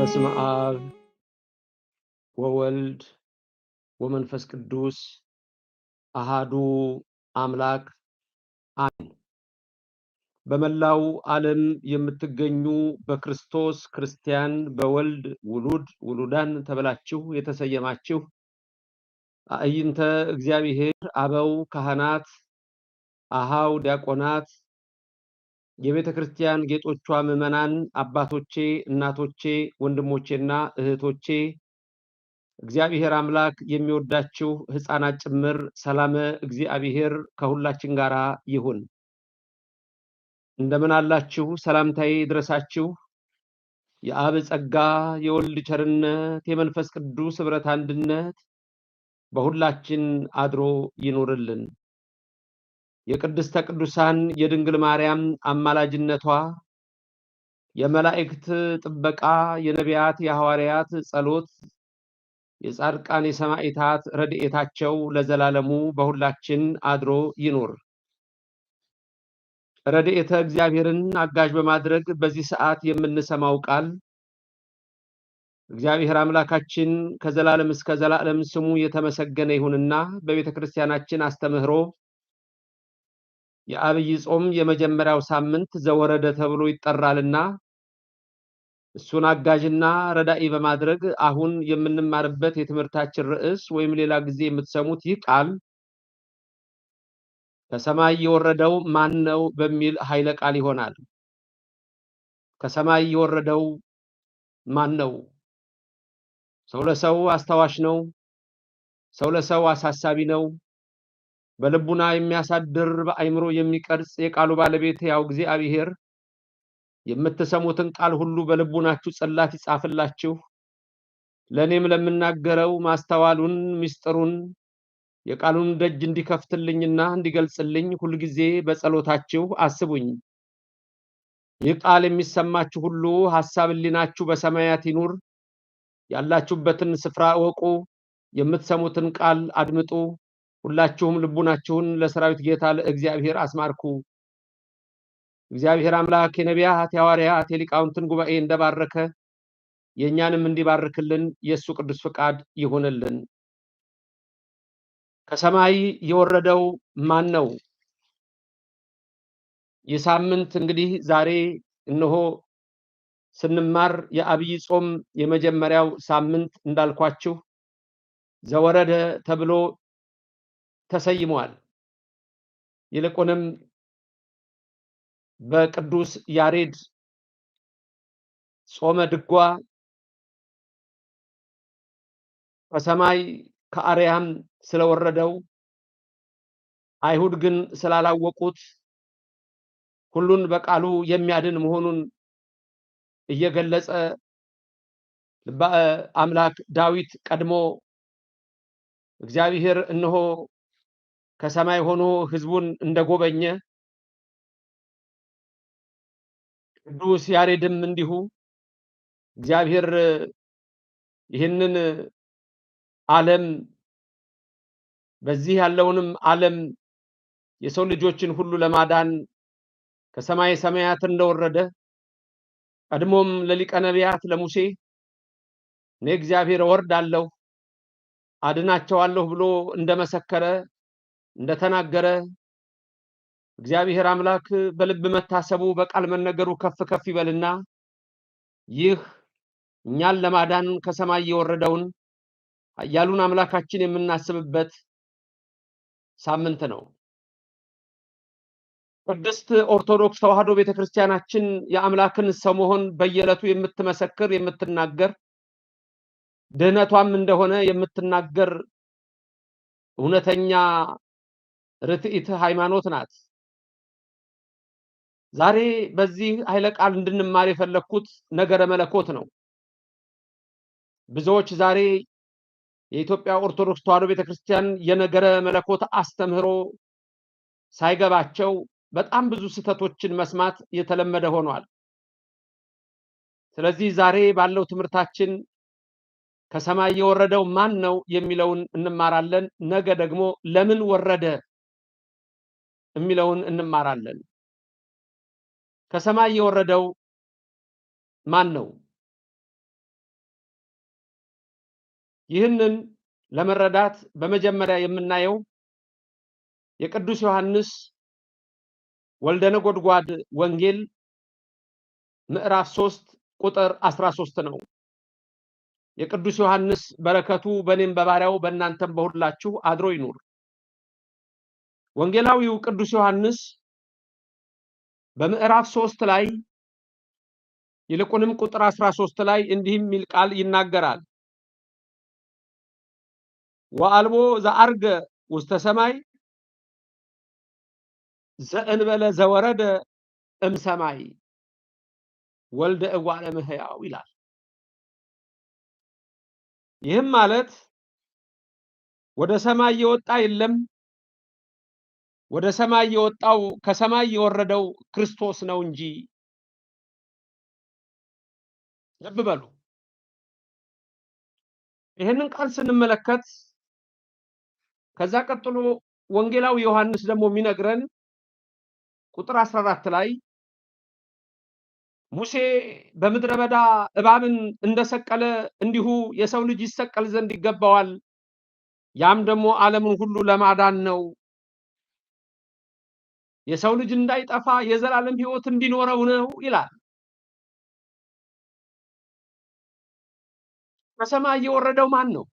በስመ አብ ወወልድ ወመንፈስ ቅዱስ አሃዱ አምላክ አሜን። በመላው ዓለም የምትገኙ በክርስቶስ ክርስቲያን በወልድ ውሉዳን ተብላችሁ የተሰየማችሁ አዕይንተ እግዚአብሔር አበው ካህናት፣ አሃው ዲያቆናት፣ የቤተ ክርስቲያን ጌጦቿ ምዕመናን፣ አባቶቼ፣ እናቶቼ፣ ወንድሞቼና እህቶቼ እግዚአብሔር አምላክ የሚወዳችሁ ሕፃናት ጭምር ሰላመ እግዚአብሔር ከሁላችን ጋር ይሁን። እንደምን አላችሁ? ሰላምታዬ ይድረሳችሁ። የአብ ጸጋ፣ የወልድ ቸርነት፣ የመንፈስ ቅዱስ ኅብረት አንድነት በሁላችን አድሮ ይኑርልን። የቅድስተ ቅዱሳን የድንግል ማርያም አማላጅነቷ፣ የመላእክት ጥበቃ፣ የነቢያት የሐዋርያት ጸሎት፣ የጻድቃን የሰማዕታት ረድኤታቸው ለዘላለሙ በሁላችን አድሮ ይኑር። ረድኤተ እግዚአብሔርን አጋዥ በማድረግ በዚህ ሰዓት የምንሰማው ቃል እግዚአብሔር አምላካችን ከዘላለም እስከ ዘላለም ስሙ የተመሰገነ ይሁንና በቤተ ክርስቲያናችን አስተምህሮ የዐቢይ ጾም የመጀመሪያው ሳምንት ዘወረደ ተብሎ ይጠራልና እሱን አጋዥና ረዳኢ በማድረግ አሁን የምንማርበት የትምህርታችን ርዕስ ወይም ሌላ ጊዜ የምትሰሙት ይህ ቃል ከሰማይ የወረደው ማን ነው በሚል ኃይለ ቃል ይሆናል። ከሰማይ የወረደው ማን ነው? ሰው ለሰው አስታዋሽ ነው። ሰው ለሰው አሳሳቢ ነው። በልቡና የሚያሳድር በአእምሮ የሚቀርጽ የቃሉ ባለቤት ያው እግዚአብሔር የምትሰሙትን ቃል ሁሉ በልቡናችሁ ጽላት ይጻፍላችሁ። ለእኔም ለምናገረው ማስተዋሉን ምስጢሩን የቃሉን ደጅ እንዲከፍትልኝና እንዲገልጽልኝ ሁልጊዜ በጸሎታችሁ አስቡኝ። ይህ ቃል የሚሰማችሁ ሁሉ ሐሳብ ሕሊናችሁ በሰማያት ይኑር። ያላችሁበትን ስፍራ እወቁ። የምትሰሙትን ቃል አድምጡ። ሁላችሁም ልቡናችሁን ለሰራዊት ጌታ ለእግዚአብሔር አስማርኩ። እግዚአብሔር አምላክ የነቢያት የሐዋርያት የሊቃውንትን ጉባኤ እንደባረከ የእኛንም እንዲባርክልን የእሱ ቅዱስ ፍቃድ ይሁንልን። ከሰማይ የወረደው ማን ነው? ይህ ሳምንት እንግዲህ ዛሬ እነሆ ስንማር የዐቢይ ጾም የመጀመሪያው ሳምንት እንዳልኳችሁ ዘወረደ ተብሎ ተሰይሟል። ይልቁንም በቅዱስ ያሬድ ጾመ ድጓ ከሰማይ ከአርያም ስለወረደው አይሁድ ግን ስላላወቁት ሁሉን በቃሉ የሚያድን መሆኑን እየገለጸ ልበ አምላክ ዳዊት ቀድሞ እግዚአብሔር እነሆ ከሰማይ ሆኖ ሕዝቡን እንደጎበኘ ቅዱስ ያሬድም እንዲሁ እግዚአብሔር ይህንን ዓለም በዚህ ያለውንም ዓለም የሰው ልጆችን ሁሉ ለማዳን ከሰማይ ሰማያት እንደወረደ ቀድሞም ለሊቀ ነቢያት ለሙሴ እኔ እግዚአብሔር እወርዳለሁ አድናቸዋለሁ ብሎ እንደመሰከረ እንደተናገረ እግዚአብሔር አምላክ በልብ መታሰቡ በቃል መነገሩ ከፍ ከፍ ይበልና ይህ እኛን ለማዳን ከሰማይ የወረደውን ኃያሉን አምላካችን የምናስብበት ሳምንት ነው። ቅድስት ኦርቶዶክስ ተዋሕዶ ቤተክርስቲያናችን የአምላክን ሰው መሆን በየዕለቱ የምትመሰክር የምትናገር ድህነቷም እንደሆነ የምትናገር እውነተኛ ርትዕት ሃይማኖት ናት። ዛሬ በዚህ ኃይለ ቃል እንድንማር የፈለኩት ነገረ መለኮት ነው። ብዙዎች ዛሬ የኢትዮጵያ ኦርቶዶክስ ተዋሕዶ ቤተክርስቲያን የነገረ መለኮት አስተምህሮ ሳይገባቸው በጣም ብዙ ስህተቶችን መስማት የተለመደ ሆኗል። ስለዚህ ዛሬ ባለው ትምህርታችን ከሰማይ የወረደው ማን ነው የሚለውን እንማራለን። ነገ ደግሞ ለምን ወረደ የሚለውን እንማራለን። ከሰማይ የወረደው ማን ነው? ይህንን ለመረዳት በመጀመሪያ የምናየው የቅዱስ ዮሐንስ ወልደ ነጎድጓድ ወንጌል ምዕራፍ 3 ቁጥር 13 ነው። የቅዱስ ዮሐንስ በረከቱ በኔም በባሪያው በእናንተም በሁላችሁ አድሮ ይኑር። ወንጌላዊው ቅዱስ ዮሐንስ በምዕራፍ 3 ላይ ይልቁንም ቁጥር 13 ላይ እንዲህ የሚል ቃል ይናገራል። ወአልቦ ዘአርገ ውስተ ሰማይ ዘእንበለ ዘወረደ እምሰማይ ወልደ እጓለ እመሕያው ይላል። ይህም ማለት ወደ ሰማይ የወጣ የለም፣ ወደ ሰማይ የወጣው ከሰማይ የወረደው ክርስቶስ ነው እንጂ። ልብ በሉ። ይህንን ቃል ስንመለከት ከዛ ቀጥሎ ወንጌላዊ ዮሐንስ ደግሞ የሚነግረን ቁጥር 14 ላይ ሙሴ በምድረ በዳ እባብን እንደሰቀለ እንዲሁ የሰው ልጅ ይሰቀል ዘንድ ይገባዋል፣ ያም ደግሞ ዓለምን ሁሉ ለማዳን ነው፣ የሰው ልጅ እንዳይጠፋ የዘላለም ሕይወት እንዲኖረው ነው ይላል። ከሰማይ የወረደው ማን ነው?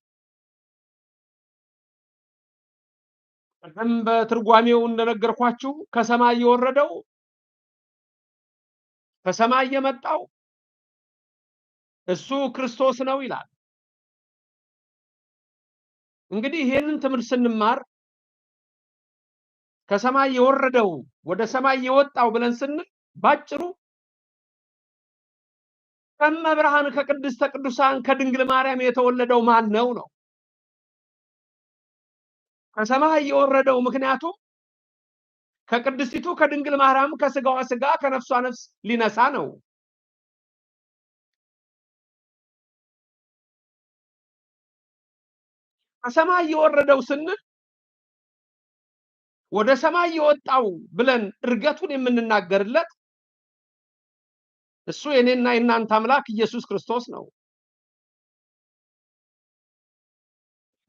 ቀደም በትርጓሜው እንደነገርኳችሁ ከሰማይ የወረደው ከሰማይ የመጣው እሱ ክርስቶስ ነው ይላል። እንግዲህ ይሄንን ትምህርት ስንማር ከሰማይ የወረደው ወደ ሰማይ የወጣው ብለን ስንል ባጭሩ ከመብርሃን ከቅድስተ ቅዱሳን ከድንግል ማርያም የተወለደው ማን ነው ነው። ከሰማይ የወረደው ምክንያቱም ከቅድስቲቱ ከድንግል ማርያም ከስጋዋ ስጋ ከነፍሷ ነፍስ ሊነሳ ነው። ከሰማይ የወረደው ስንል ወደ ሰማይ የወጣው ብለን እርገቱን የምንናገርለት እሱ የኔና የናንተ አምላክ ኢየሱስ ክርስቶስ ነው።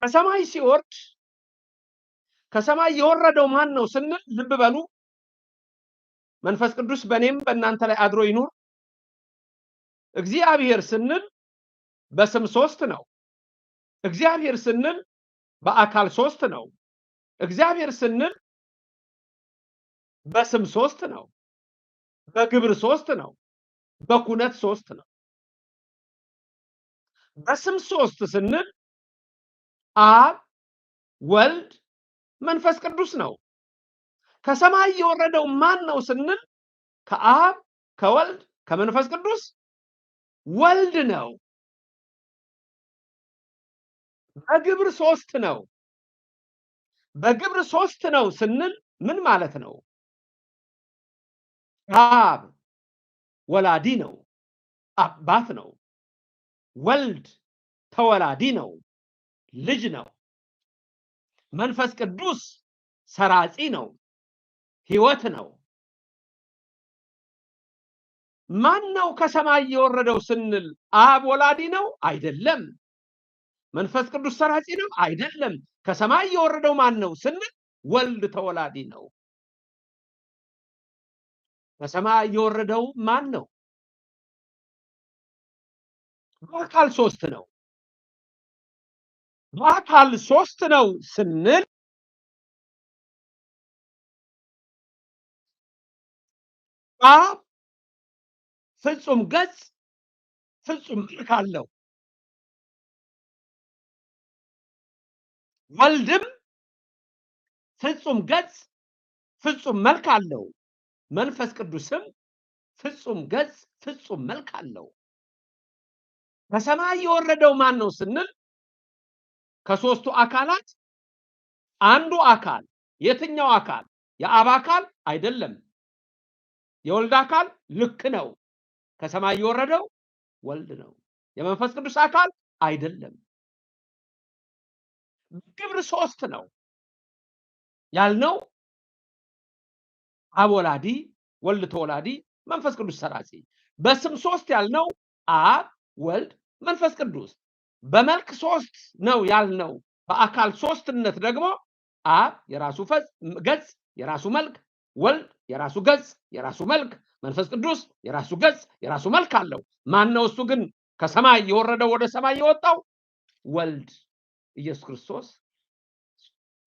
ከሰማይ ሲወርድ ከሰማይ የወረደው ማን ነው ስንል ልብ በሉ። መንፈስ ቅዱስ በኔም በእናንተ ላይ አድሮ ይኑር። እግዚአብሔር ስንል በስም 3 ነው። እግዚአብሔር ስንል በአካል 3 ነው። እግዚአብሔር ስንል በስም 3 ነው። በግብር 3 ነው። በኩነት 3 ነው። በስም 3 ስንል አብ፣ ወልድ፣ መንፈስ ቅዱስ ነው። ከሰማይ የወረደው ማን ነው ስንል ከአብ፣ ከወልድ፣ ከመንፈስ ቅዱስ ወልድ ነው። በግብር 3 ነው። በግብር 3 ነው ስንል ምን ማለት ነው? አብ ወላዲ ነው፣ አባት ነው። ወልድ ተወላዲ ነው፣ ልጅ ነው። መንፈስ ቅዱስ ሰራጺ ነው፣ ሕይወት ነው። ማን ነው ከሰማይ የወረደው ስንል አብ ወላዲ ነው? አይደለም። መንፈስ ቅዱስ ሰራጺ ነው? አይደለም። ከሰማይ የወረደው ማን ነው ስንል ወልድ ተወላዲ ነው። ከሰማይ የወረደው ማን ነው? በአካል 3 ነው። በአካል 3 ነው ስንል አብ ፍጹም ገጽ ፍጹም መልክ አለው። ወልድም ፍጹም ገጽ ፍጹም መልክ አለው። መንፈስ ቅዱስም ፍጹም ገጽ ፍጹም መልክ አለው። ከሰማይ የወረደው ማን ነው ስንል ከ3ቱ አካላት አንዱ አካል። የትኛው አካል? የአብ አካል አይደለም። የወልድ አካል ልክ ነው። ከሰማይ የወረደው ወልድ ነው። የመንፈስ ቅዱስ አካል አይደለም። ግብር 3 ነው ያልነው አብ ወላዲ፣ ወልድ ተወላዲ፣ መንፈስ ቅዱስ ሰራጺ። በስም 3 ያልነው አብ፣ ወልድ፣ መንፈስ ቅዱስ። በመልክ ሶስት ነው ያልነው። በአካል ሶስትነት ደግሞ አብ የራሱ ገጽ የራሱ መልክ፣ ወልድ የራሱ ገጽ የራሱ መልክ፣ መንፈስ ቅዱስ የራሱ ገጽ የራሱ መልክ አለው። ማን ነው እሱ ግን ከሰማይ የወረደው ወደ ሰማይ የወጣው? ወልድ ኢየሱስ ክርስቶስ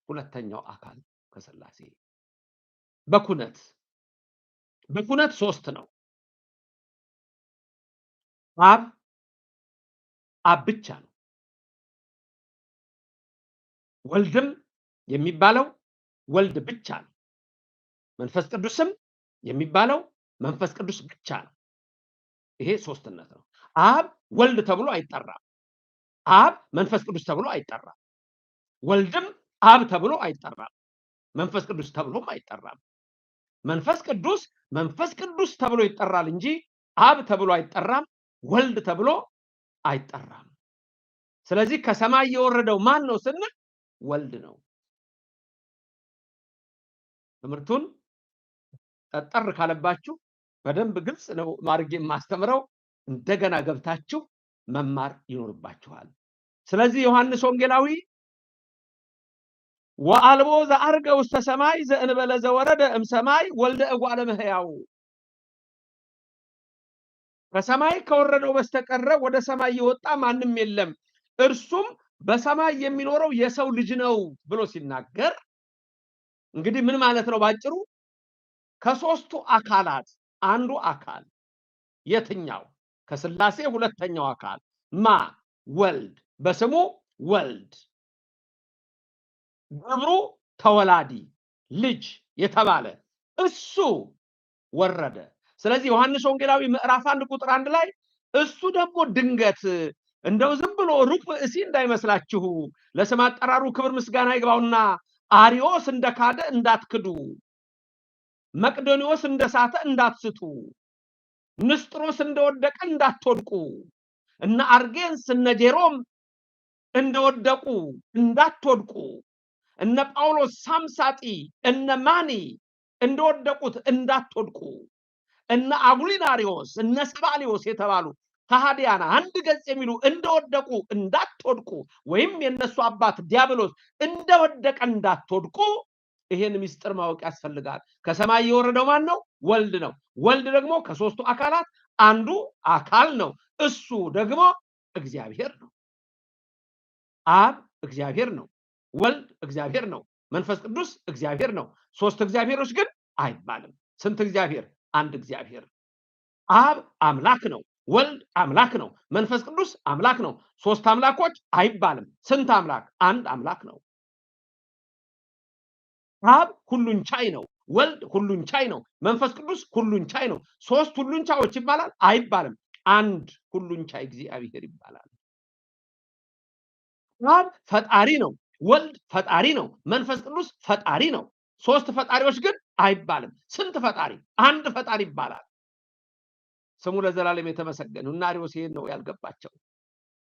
ሁለተኛው አካል ከሥላሴ በኩነት ሶስት ነው። አብ ብቻ ነው። ወልድም የሚባለው ወልድ ብቻ ነው። መንፈስ ቅዱስም የሚባለው መንፈስ ቅዱስ ብቻ ነው። ይሄ ሶስትነት ነው። አብ ወልድ ተብሎ አይጠራም። አብ መንፈስ ቅዱስ ተብሎ አይጠራም። ወልድም አብ ተብሎ አይጠራም። መንፈስ ቅዱስ ተብሎም አይጠራም። መንፈስ ቅዱስ ተብሎ ይጠራል እንጂ አብ ተብሎ አይጠራም፣ ወልድ ተብሎ አይጠራም። ስለዚህ ከሰማይ የወረደው ማን ነው ስንል ወልድ ነው። ትምህርቱን ጠጠር ካለባችሁ በደንብ ግልጽ ነው ማድረግ የማስተምረው፣ እንደገና ገብታችሁ መማር ይኖርባችኋል። ስለዚህ ዮሐንስ ወንጌላዊ ወአልቦ ዘአርገ ውስተ ሰማይ ዘእንበለ ዘወረደ እምሰማይ ወልደ እጓለ እመሕያው፣ ከሰማይ ከወረደው በስተቀር ወደ ሰማይ የወጣ ማንም የለም እርሱም በሰማይ የሚኖረው የሰው ልጅ ነው ብሎ ሲናገር እንግዲህ ምን ማለት ነው? ባጭሩ ከሶስቱ አካላት አንዱ አካል የትኛው? ከሥላሴ ሁለተኛው አካል ወልድ፣ በስሙ ወልድ፣ ግብሩ ተወላዲ ልጅ የተባለ እሱ ወረደ። ስለዚህ ዮሐንስ ወንጌላዊ ምዕራፍ 1 ቁጥር 1 ላይ እሱ ደግሞ ድንገት እንደው ዝም ብሎ ሩቅ ብእሲ እንዳይመስላችሁ ለስም አጠራሩ ክብር ምስጋና ይግባውና አሪዮስ እንደካደ እንዳትክዱ፣ መቅዶኒዎስ እንደሳተ እንዳትስቱ፣ ንስጥሮስ እንደወደቀ እንዳትወድቁ፣ እነ አርጌንስ እነ ጄሮም እንደወደቁ እንዳትወድቁ፣ እነ ጳውሎስ ሳምሳጢ እነ ማኒ እንደወደቁት እንዳትወድቁ፣ እነ አጉሊናሪዮስ እነ ሰባሊዮስ የተባሉ ከሃዲያና አንድ ገጽ የሚሉ እንደወደቁ እንዳትወድቁ፣ ወይም የነሱ አባት ዲያብሎስ እንደወደቀ እንዳትወድቁ፣ ይሄን ምስጢር ማወቅ ያስፈልጋል። ከሰማይ የወረደው ማን ነው? ወልድ ነው። ወልድ ደግሞ ከሶስቱ አካላት አንዱ አካል ነው። እሱ ደግሞ እግዚአብሔር ነው። አብ እግዚአብሔር ነው። ወልድ እግዚአብሔር ነው። መንፈስ ቅዱስ እግዚአብሔር ነው። ሶስት እግዚአብሔሮች ግን አይባልም። ስንት እግዚአብሔር? አንድ እግዚአብሔር። አብ አምላክ ነው። ወልድ አምላክ ነው። መንፈስ ቅዱስ አምላክ ነው። ሶስት አምላኮች አይባልም። ስንት አምላክ? አንድ አምላክ ነው። አብ ሁሉን ቻይ ነው። ወልድ ሁሉን ቻይ ነው። መንፈስ ቅዱስ ሁሉን ቻይ ነው። ሶስት ሁሉን ቻዮች ይባላል? አይባልም። አንድ ሁሉን ቻይ እግዚአብሔር ይባላል። አብ ፈጣሪ ነው። ወልድ ፈጣሪ ነው። መንፈስ ቅዱስ ፈጣሪ ነው። ሶስት ፈጣሪዎች ግን አይባልም። ስንት ፈጣሪ? አንድ ፈጣሪ ይባላል። ስሙ ለዘላለም የተመሰገነ። እና አሪዮስ ይሄን ነው ያልገባቸው።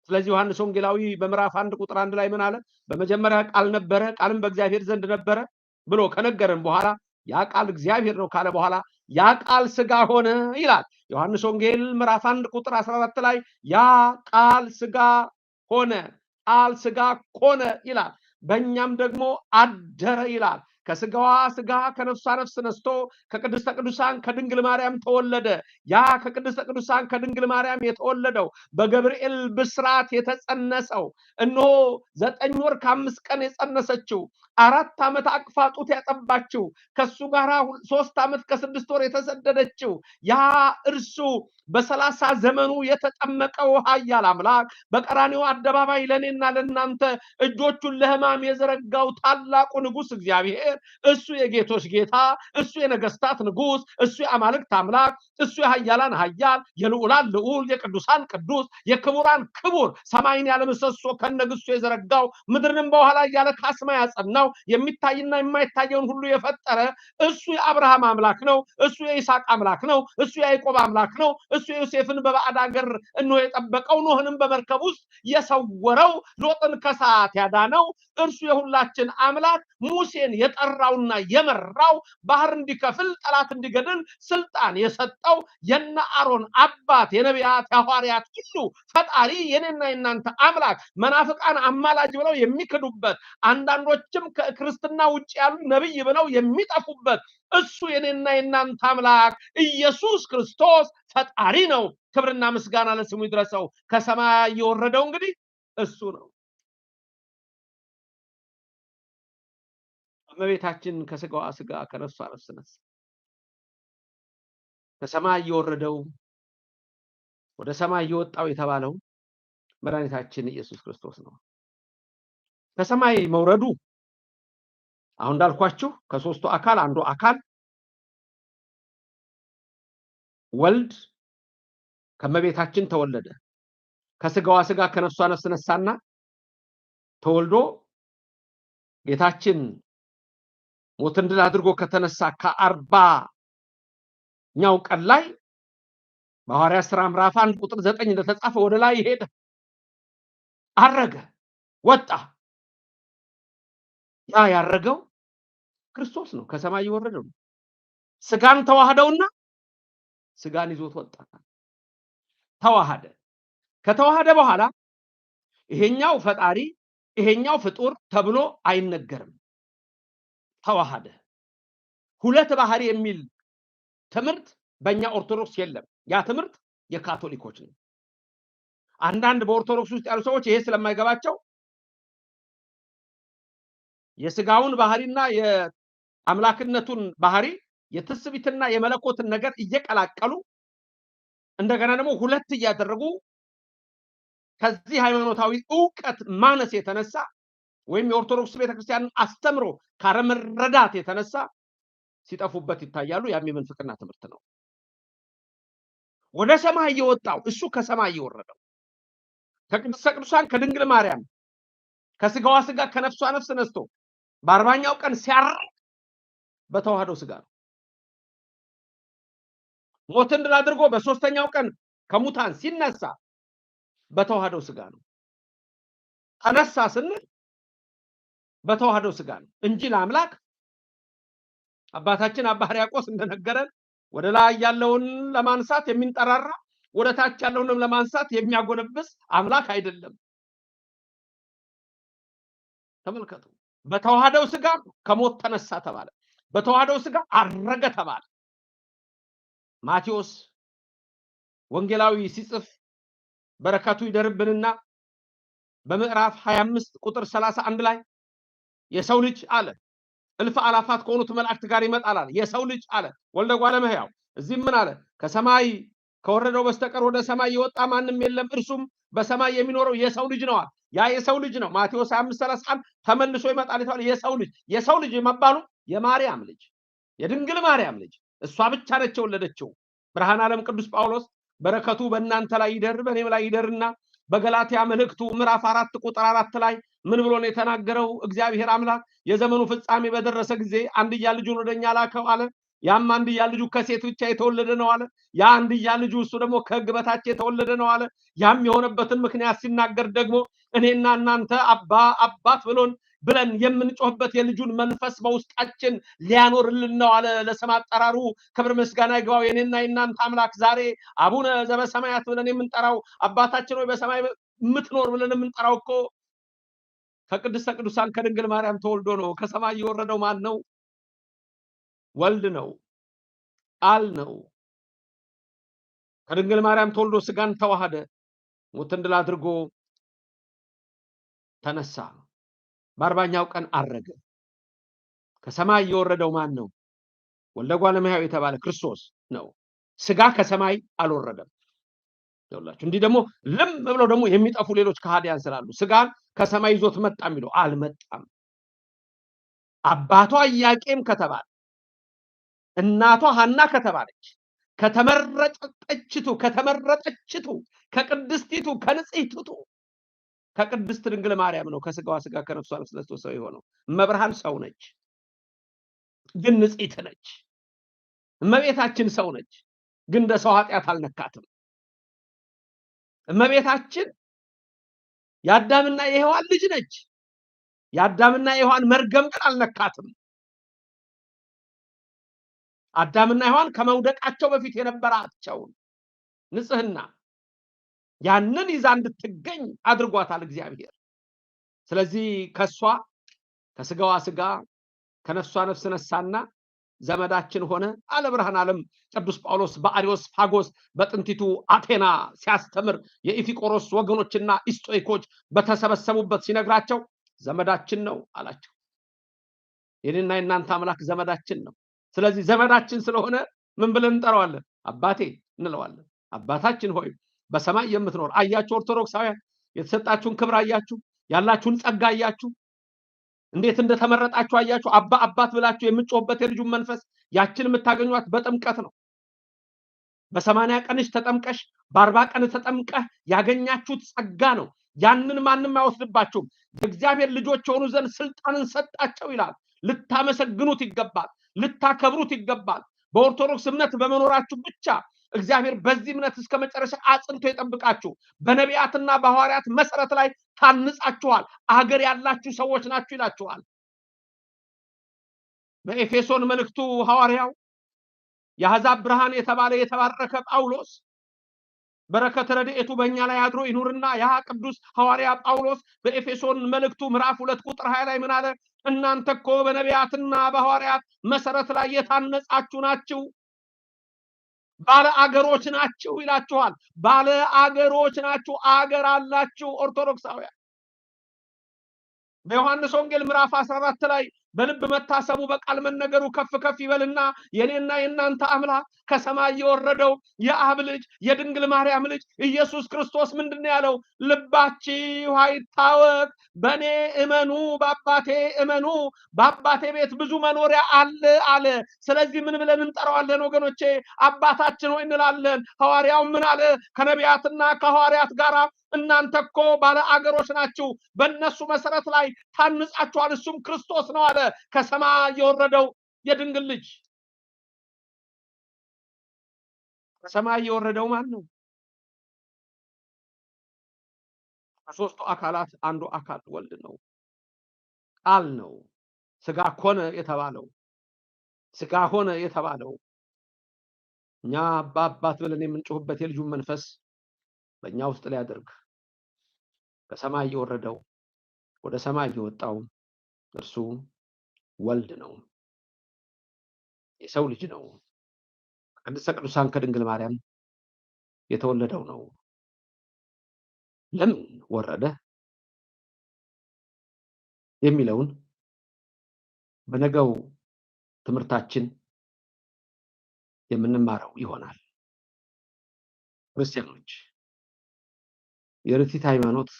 ስለዚህ ዮሐንስ ወንጌላዊ በምዕራፍ 1 ቁጥር 1 ላይ ምን አለ? በመጀመሪያ ቃል ነበረ፣ ቃልም በእግዚአብሔር ዘንድ ነበረ ብሎ ከነገረን በኋላ ያ ቃል እግዚአብሔር ነው ካለ በኋላ ያ ቃል ሥጋ ሆነ ይላል። ዮሐንስ ወንጌል ምዕራፍ 1 ቁጥር 14 ላይ ያ ቃል ሥጋ ሆነ፣ ቃል ሥጋ ሆነ ይላል። በእኛም ደግሞ አደረ ይላል። ከሥጋዋ ሥጋ ከነፍሷ ነፍስ ነስቶ ከቅድስተ ቅዱሳን ከድንግል ማርያም ተወለደ። ያ ከቅድስተ ቅዱሳን ከድንግል ማርያም የተወለደው በገብርኤል ብስራት የተጸነሰው እነሆ 9 ወር ከ5 ቀን የጸነሰችው 4 ዓመት አቅፋ ጡት ያጠባችው ከሱ ጋር 3 ዓመት ከ6 ወር የተሰደደችው ያ እርሱ በ30 ዘመኑ የተጠመቀው ኃያል አምላክ በቀራንዮ አደባባይ ለኔና ለናንተ እጆቹን ለሕማም የዘረጋው ታላቁ ንጉሥ እግዚአብሔር እሱ የጌቶች ጌታ፣ እሱ የነገስታት ንጉሥ፣ እሱ የአማልክት አምላክ፣ እሱ የኃያላን ኃያል፣ የልዑላን ልዑል፣ የቅዱሳን ቅዱስ፣ የክቡራን ክቡር፣ ሰማይን ያለ ምሰሶ ከነግሱ የዘረጋው ምድርንም በኋላ ያለ ካስማ ያጸናው የሚታይና የማይታየውን ሁሉ የፈጠረ እሱ የአብርሃም አምላክ ነው። እሱ የይስሐቅ አምላክ ነው። እሱ የያዕቆብ አምላክ ነው። እሱ ዮሴፍን በባዕድ አገር እነሆ የጠበቀው፣ ኖህንም በመርከብ ውስጥ የሰወረው፣ ሎጥን ከእሳት ያዳነው እርሱ የሁላችን አምላክ ሙሴን የጠራውና የመራው ባህር እንዲከፍል ጠላት እንዲገድል ስልጣን የሰጠው የነ አሮን አባት የነቢያት የሐዋርያት ሁሉ ፈጣሪ የኔና የናንተ አምላክ መናፍቃን አማላጅ ብለው የሚክዱበት አንዳንዶችም ከክርስትና ውጭ ያሉ ነብይ ብለው የሚጠፉበት እሱ የኔና የናንተ አምላክ ኢየሱስ ክርስቶስ ፈጣሪ ነው። ክብርና ምስጋና ለስሙ ይድረሰው። ከሰማይ የወረደው እንግዲህ እሱ ነው። እመቤታችን ከስጋዋ ስጋ ከነፍሷ ነፍስ ነች። ከሰማይ የወረደው ወደ ሰማይ የወጣው የተባለው መድኃኒታችን ኢየሱስ ክርስቶስ ነው። ከሰማይ መውረዱ አሁን እንዳልኳችሁ ከሶስቱ አካል አንዱ አካል ወልድ ከመቤታችን ተወለደ። ከስጋዋ ስጋ ከነፍሷ ነፍስ ነሳና ተወልዶ ጌታችን ሞትን ድል አድርጎ ከተነሳ ከ40ኛው ቀን ላይ በሐዋርያት ሥራ ምዕራፍ 1 ቁጥር 9 እንደተጻፈ ወደ ላይ ሄደ፣ አረገ፣ ወጣ። ያ ያረገው ክርስቶስ ነው። ከሰማይ የወረደው ነው። ስጋን ተዋህደውና ስጋን ይዞት ወጣ። ተዋህደ። ከተዋህደ በኋላ ይሄኛው ፈጣሪ ይሄኛው ፍጡር ተብሎ አይነገርም። ተዋህደ። ሁለት ባህሪ የሚል ትምህርት በእኛ ኦርቶዶክስ የለም። ያ ትምህርት የካቶሊኮች ነው። አንዳንድ በኦርቶዶክስ ውስጥ ያሉ ሰዎች ይሄ ስለማይገባቸው የስጋውን ባህሪና የአምላክነቱን ባህሪ የትስብእትና የመለኮትን ነገር እየቀላቀሉ እንደገና ደግሞ ሁለት እያደረጉ ከዚህ ሃይማኖታዊ ዕውቀት ማነስ የተነሳ ወይም የኦርቶዶክስ ቤተክርስቲያንን አስተምሮ ካለመረዳት የተነሳ ሲጠፉበት ይታያሉ። ያም የምንፍቅና ትምህርት ነው። ወደ ሰማይ የወጣው እሱ ከሰማይ የወረደው ከቅድስተ ቅዱሳን ከድንግል ማርያም ከስጋዋ ስጋ ከነፍሷ ነፍስ ነስቶ በ40ኛው ቀን ሲያርግ በተዋህደው ስጋ ነው። ሞትን ድል አድርጎ በ3ኛው ቀን ከሙታን ሲነሳ በተዋህደው ስጋ ነው። ተነሳ ስንል በተዋህደው ስጋ ነው እንጂ ለአምላክ አባታችን አባ ሕርያቆስ እንደነገረን ወደ ላይ ያለውን ለማንሳት የሚንጠራራ ወደ ታች ያለውንም ለማንሳት የሚያጎነብስ አምላክ አይደለም። ተመልከቱ። በተዋህደው ስጋ ከሞት ተነሳ ተባለ። በተዋህደው ስጋ አረገ ተባለ። ማቴዎስ ወንጌላዊ ሲጽፍ በረከቱ ይደርብንና በምዕራፍ 25 ቁጥር 31 ላይ የሰው ልጅ አለ እልፍ አላፋት ከሆኑት መላእክት ጋር ይመጣል አለ። የሰው ልጅ አለ ወልደ እጓለ እመሕያው። እዚህም ምን አለ? ከሰማይ ከወረደው በስተቀር ወደ ሰማይ የወጣ ማንም የለም፣ እርሱም በሰማይ የሚኖረው የሰው ልጅ ነው አለ። ያ የሰው ልጅ ነው ማቴዎስ 25:31 ተመልሶ ይመጣል የተባለ የሰው ልጅ መባሉ የማርያም ልጅ የድንግል ማርያም ልጅ እሷ ብቻ ነች የወለደችው። ብርሃነ ዓለም ቅዱስ ጳውሎስ በረከቱ በእናንተ ላይ ይደር በእኔም ላይ ይደርና በገላትያ መልእክቱ ምዕራፍ 4 ቁጥር 4 ላይ ምን ብሎ ነው የተናገረው? እግዚአብሔር አምላክ የዘመኑ ፍጻሜ በደረሰ ጊዜ አንድያ ልጁን ወደኛ ላከው አለ። ያም አንድያ ልጁ ከሴት ብቻ የተወለደ ነው አለ። ያ አንድያ ልጁ እሱ ደግሞ ከሕግ በታች የተወለደ ነው አለ። ያም የሆነበትን ምክንያት ሲናገር ደግሞ እኔና እናንተ አባት ብለን የምንጮህበት የልጁን መንፈስ በውስጣችን ሊያኖርልን ነው አለ። ለስም አጠራሩ ክብር ምስጋና ይግባው። የኔና የናንተ አምላክ ዛሬ አቡነ ዘበሰማያት ብለን የምንጠራው አባታችን ሆይ በሰማይ የምትኖር ብለን የምንጠራው እኮ ከቅድስተ ቅዱሳን ከድንግል ማርያም ተወልዶ ነው። ከሰማይ የወረደው ማን ነው? ወልድ ነው፣ ቃል ነው። ከድንግል ማርያም ተወልዶ ስጋን ተዋህደ፣ ሞትን ድል አድርጎ ተነሳ፣ በ40ኛው ቀን አረገ። ከሰማይ የወረደው ማን ነው? ወልደ እጓለ እመሕያው የተባለ ክርስቶስ ነው። ስጋ ከሰማይ አልወረደም። ይኸውላችሁ እንዲህ ደግሞ ልም ብለው ደግሞ የሚጠፉ ሌሎች ከሃዲያን ስላሉ ስጋን ከሰማይ ይዞት መጣ የሚለው አልመጣም። አባቷ ኢያቄም ከተባለ እናቷ ሐና ከተባለች ከተመረጠችቱ ከቅድስቲቱ ከንጽሕቲቱ ከቅድስት ድንግል ማርያም ነው ከስጋዋ ስጋ ከነፍሷ ነፍስ ነስቶ ሰው የሆነው። እመብርሃን ሰው ነች፣ ግን ንጽሕት ነች። እመቤታችን ሰው ነች፣ ግን እንደ ሰው ኃጢአት አልነካትም። እመቤታችን የአዳምና የሔዋን ልጅ ነች። የአዳምና የሔዋን መርገም ግን አልነካትም። አዳምና ሔዋን ከመውደቃቸው በፊት የነበራቸውን ንጽህና ያንን ይዛ እንድትገኝ አድርጓታል እግዚአብሔር። ስለዚህ ከስጋዋ ስጋ ከነፍሷ ነፍስ ነሳና ዘመዳችን ሆነ አለ ብርሃን ዓለም ቅዱስ ጳውሎስ በአሪዮስ ፋጎስ በጥንቲቱ አቴና ሲያስተምር የኢፊቆሮስ ወገኖችና ኢስጦይኮች በተሰበሰቡበት ሲነግራቸው ዘመዳችን ነው አላቸው። የኔና የናንተ አምላክ ዘመዳችን ነው። ስለዚህ ዘመዳችን ስለሆነ ምን ብለን እንጠራዋለን? አባቴ እንለዋለን። አባታችን ሆይ በሰማይ የምትኖር። አያችሁ ኦርቶዶክሳውያን የተሰጣችሁን ክብር አያችሁ፣ ያላችሁን ጸጋ አያችሁ፣ እንዴት እንደተመረጣችሁ አያችሁ። አባ አባት ብላችሁ የምትጮህበት የልጁን መንፈስ ያችን የምታገኟት በጥምቀት ነው። በ80 ቀንሽ ተጠምቀሽ በ40 ቀን ተጠምቀህ ያገኛችሁት ጸጋ ነው። ያንን ማንም አይወስድባችሁም። በእግዚአብሔር ልጆች የሆኑ ዘንድ ስልጣንን ሰጣቸው ይላል። ልታመሰግኑት ይገባል፣ ልታከብሩት ይገባል። በኦርቶዶክስ እምነት በመኖራችሁ ብቻ እግዚአብሔር በዚህ እምነት እስከ መጨረሻ አጽንቶ ይጠብቃችሁ። በነቢያትና በሐዋርያት መሰረት ላይ ታንጻችኋል፣ አገር ያላችሁ ሰዎች ናችሁ ይላችኋል። በኤፌሶን መልእክቱ ሐዋርያው የአሕዛብ ብርሃን የተባለ የተባረከ ጳውሎስ በረከት ረድኤቱ በእኛ ላይ አድሮ ይኑርና ያ ቅዱስ ሐዋርያ ጳውሎስ በኤፌሶን መልእክቱ ምዕራፍ 2 ቁጥር 20 ላይ ምን አለ? እናንተ እኮ በነቢያትና በሐዋርያት መሰረት ላይ የታነጻችሁ ናችሁ፣ ባለ አገሮች ናችሁ ይላችኋል። ባለ አገሮች ናችሁ፣ አገር አላችሁ ኦርቶዶክሳውያን። በዮሐንስ ወንጌል ምዕራፍ 14 ላይ በልብ መታሰቡ በቃል መነገሩ ከፍ ከፍ ይበልና የኔና የናንተ አምላክ ከሰማይ የወረደው የአብ ልጅ የድንግል ማርያም ልጅ ኢየሱስ ክርስቶስ ምንድነው ያለው? ልባችሁ አይታወክ፣ በኔ እመኑ፣ በአባቴ እመኑ፣ በአባቴ ቤት ብዙ መኖሪያ አለ። ስለዚህ ምን ብለን እንጠራዋለን ወገኖቼ? አባታችን ሆይ እንላለን። ሐዋርያው ምን አለ? ከነቢያትና ከሐዋርያት ጋር እናንተ እኮ ባለ አገሮች ናችሁ፣ በእነሱ መሰረት ላይ ታንጻችኋል፣ እሱም ክርስቶስ ነው አለ። ከሰማይ የወረደው የድንግል ልጅ። ከሰማይ የወረደው ማን ነው? ከሦስቱ አካላት አንዱ አካል ወልድ ነው፣ ቃል ነው። ስጋ ሆነ የተባለው ስጋ ሆነ የተባለው እኛ አባት ብለን የምንጮህበት የልጁን መንፈስ በእኛ ውስጥ ሊያደርግ ከሰማይ የወረደው ወደ ሰማይ የወጣው እርሱ ወልድ ነው፣ የሰው ልጅ ነው። ከቅድስተ ቅዱሳን ከድንግል ማርያም የተወለደው ነው። ለምን ወረደ የሚለውን በነገው ትምህርታችን የምንማረው ይሆናል። ክርስቲያኖች፣ የርቲት ሃይማኖት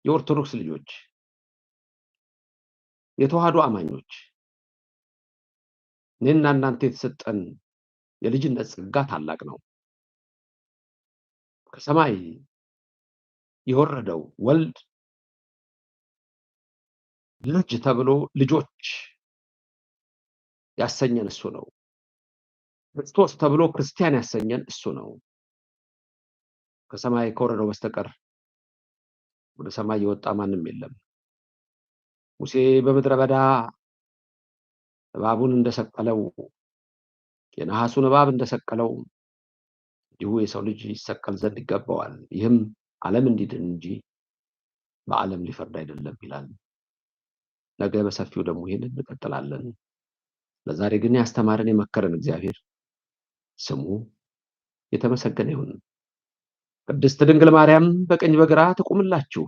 የኦርቶዶክስ ልጆች፣ የተዋህዶ አማኞች እኔና እናንተ የተሰጠን የልጅነት ጸጋ ታላቅ ነው። ከሰማይ የወረደው ወልድ ልጅ ተብሎ ልጆች ያሰኘን እሱ ነው። ክርስቶስ ተብሎ ክርስቲያን ያሰኘን እሱ ነው። ከሰማይ ከወረደው በስተቀር ወደ ሰማይ የወጣ ማንም የለም። ሙሴ በምድረ በዳ እባቡን እንደሰቀለው የነሐሱን እባብ እንደሰቀለው እንዲሁ የሰው ልጅ ይሰቀል ዘንድ ይገባዋል፣ ይህም ዓለም እንዲድን እንጂ በዓለም ሊፈርድ አይደለም ይላል። ነገ በሰፊው ደግሞ ይሄንን እንቀጥላለን። ለዛሬ ግን ያስተማረን የመከረን እግዚአብሔር ስሙ የተመሰገነ ይሁን። ቅድስት ድንግል ማርያም በቀኝ በግራ ትቁምላችሁ፣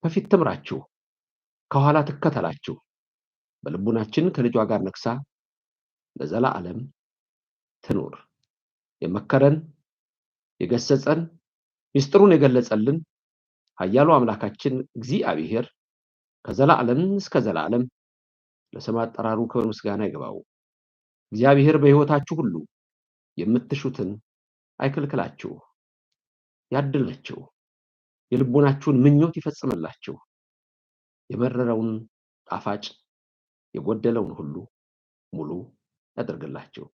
በፊት ትምራችሁ፣ ከኋላ ትከተላችሁ። በልቡናችን ከልጇ ጋር ነግሳ ለዘላለም ትኑር። የመከረን የገሰጸን ምስጢሩን የገለጸልን ኃያሉ አምላካችን እግዚአብሔር ከዘላለም እስከ ዘላለም ለስም አጠራሩ ክብር ምስጋና ይግባው። እግዚአብሔር በሕይወታችሁ ሁሉ የምትሹትን አይከልክላችሁ፣ ያድላችሁ፣ የልቡናችሁን ምኞት ይፈጽምላችሁ፣ የመረረውን ጣፋጭ የጎደለውን ሁሉ ሙሉ ያደርግላችሁ።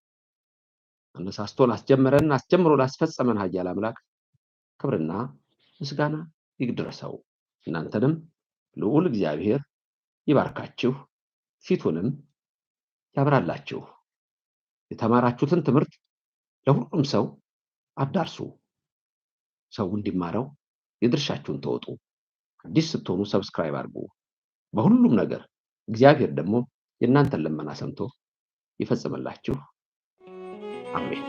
አነሳስቶ ላስጀመረን አስጀምሮ ላስፈጸመን ኃያል አምላክ ክብርና ምስጋና ይድረሰው። እናንተንም ልዑል እግዚአብሔር ይባርካችሁ፣ ፊቱንም ያብራላችሁ። የተማራችሁትን ትምህርት ለሁሉም ሰው አዳርሱ። ሰው እንዲማረው የድርሻችሁን ተወጡ። አዲስ ስትሆኑ ሰብስክራይብ አድርጉ። በሁሉም ነገር እግዚአብሔር ደግሞ የእናንተን ልመና ሰምቶ ይፈጽምላችሁ። አሜን።